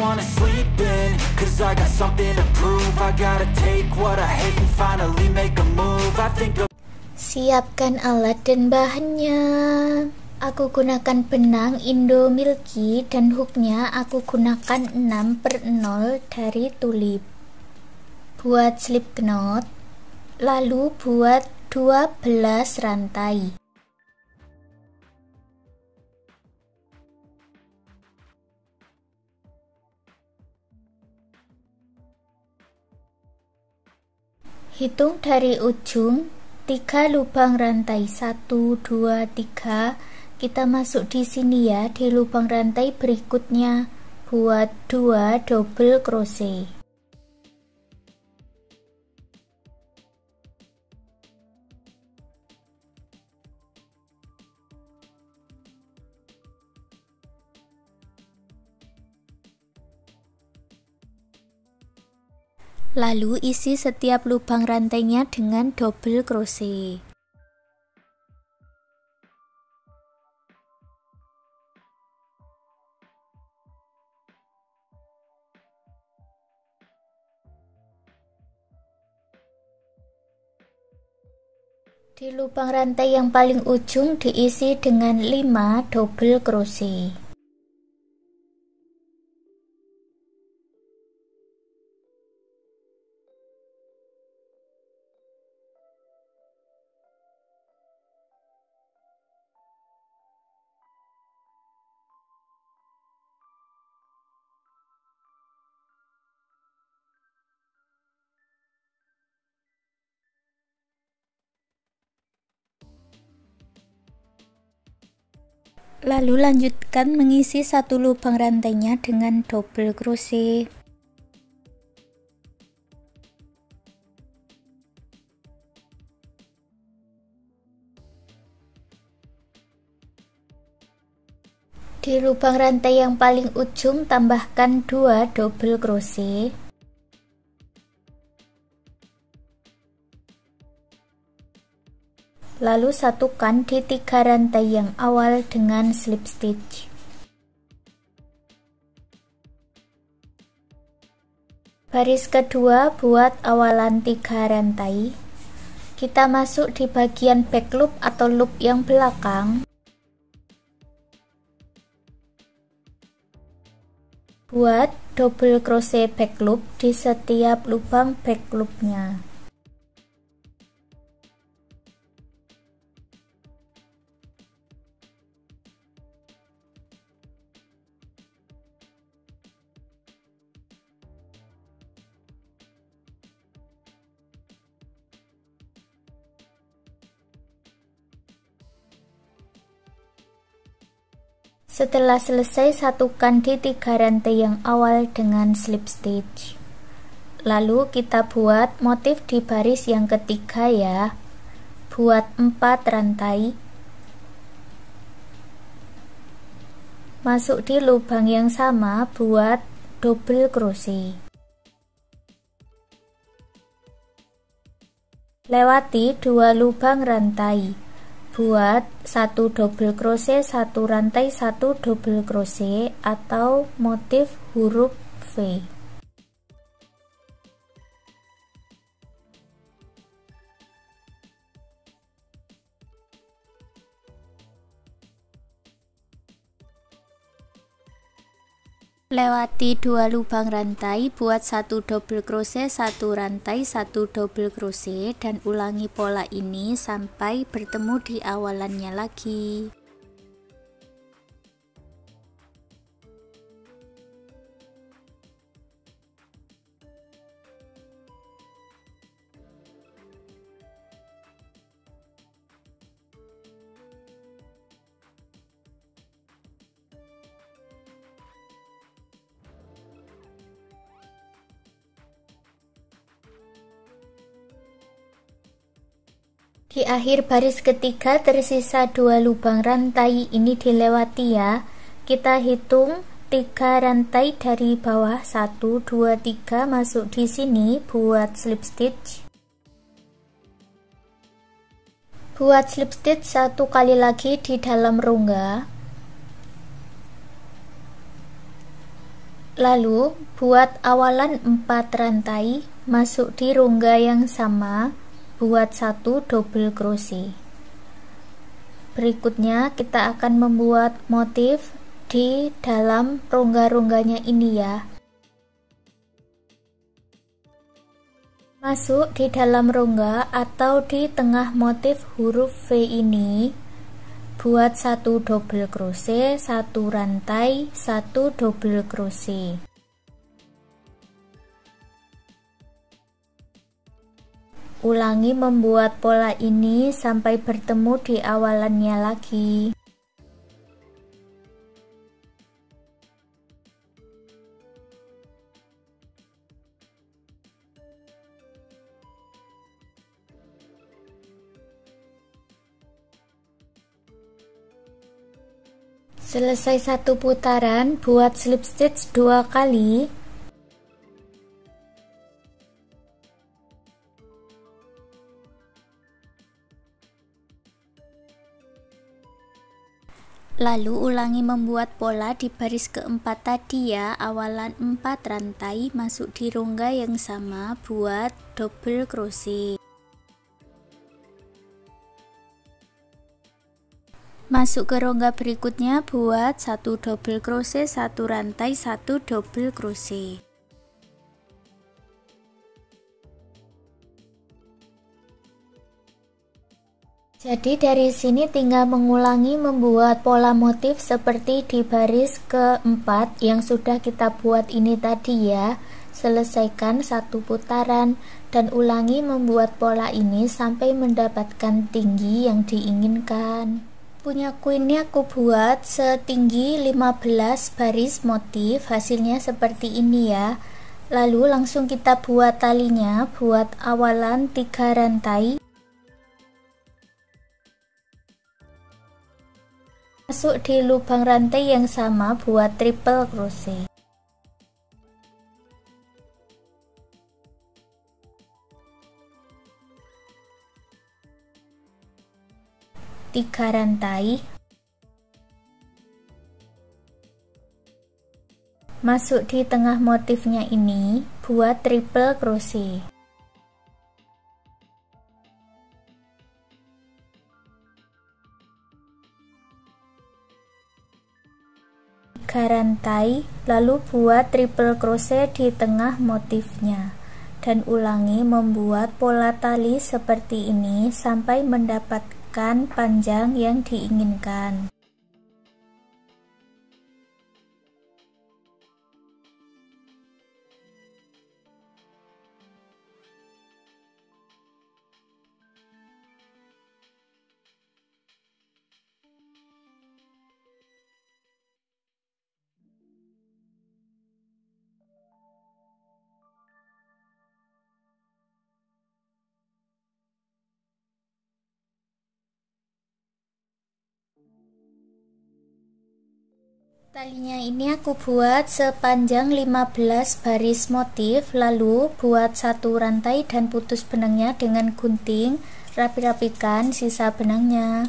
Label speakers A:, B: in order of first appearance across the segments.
A: wanna sleep in, cause I got something to prove. I gotta take what I hate and finally make a move. I think
B: Siapkan alat dan bahannya. Aku gunakan benang Indo Milky dan hooknya aku gunakan 6/0 dari tulip. Buat slip knot, lalu buat 12 rantai. Hitung dari ujung 3 lubang rantai, 1, 2, 3. Kita masuk di sini ya, di lubang rantai berikutnya buat 2 double crochet. Lalu isi setiap lubang rantainya dengan double crochet. Di lubang rantai yang paling ujung diisi dengan 5 double crochet. Lalu lanjutkan mengisi satu lubang rantainya dengan double crochet. Di lubang rantai yang paling ujung tambahkan 2 double crochet. Lalu satukan di 3 rantai yang awal dengan slip stitch. Baris kedua buat awalan 3 rantai. Kita masuk di bagian back loop atau loop yang belakang. Buat double crochet back loop di setiap lubang back loopnya. Setelah selesai, satukan di 3 rantai yang awal dengan slip stitch. Lalu kita buat motif di baris yang ketiga ya. Buat 4 rantai. Masuk di lubang yang sama, buat double crochet. Lewati 2 lubang rantai. Buat 1 double crochet, 1 rantai, 1 double crochet atau motif huruf V. Lewati 2 lubang rantai, buat 1 double crochet, 1 rantai, 1 double crochet dan ulangi pola ini sampai bertemu di awalannya lagi. Di akhir baris ketiga tersisa 2 lubang rantai, ini dilewati ya. Kita hitung 3 rantai dari bawah, 1, 2, 3 masuk di sini buat slip stitch. Buat slip stitch 1 kali lagi di dalam rongga. Lalu buat awalan 4 rantai, masuk di rongga yang sama, buat 1 double crochet. Berikutnya kita akan membuat motif di dalam rongga-rongganya ini ya. Masuk di dalam rongga atau di tengah motif huruf V ini, buat 1 double crochet, 1 rantai, 1 double crochet. Ulangi membuat pola ini sampai bertemu di awalannya lagi. Selesai 1 putaran, buat slip stitch 2 kali. Lalu ulangi membuat pola di baris keempat tadi ya, awalan 4 rantai, masuk di rongga yang sama, buat double crochet. Masuk ke rongga berikutnya, buat 1 double crochet, 1 rantai, 1 double crochet. Jadi dari sini tinggal mengulangi membuat pola motif seperti di baris keempat yang sudah kita buat ini tadi ya. Selesaikan 1 putaran dan ulangi membuat pola ini sampai mendapatkan tinggi yang diinginkan. Punyaku ini aku buat setinggi 15 baris motif, hasilnya seperti ini ya. Lalu langsung kita buat talinya, buat awalan 3 rantai. Masuk di lubang rantai yang sama, buat triple crochet. Tiga rantai, masuk di tengah motifnya ini, buat triple crochet. Tiga rantai, lalu buat triple crochet di tengah motifnya dan ulangi membuat pola tali seperti ini sampai mendapatkan panjang yang diinginkan. Talinya ini aku buat sepanjang 15 baris motif, lalu buat 1 rantai dan putus benangnya dengan gunting, rapi-rapikan sisa benangnya.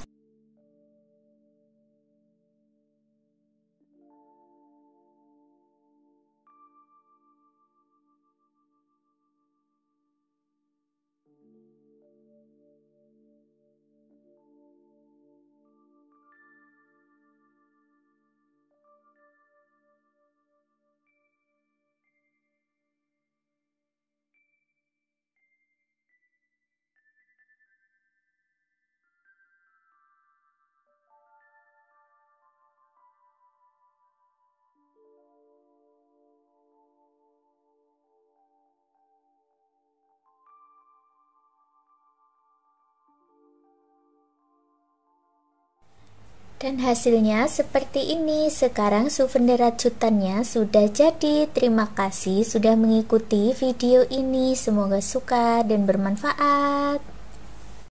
B: Dan hasilnya seperti ini. Sekarang souvenir rajutannya sudah jadi. Terima kasih sudah mengikuti video ini. Semoga suka dan bermanfaat.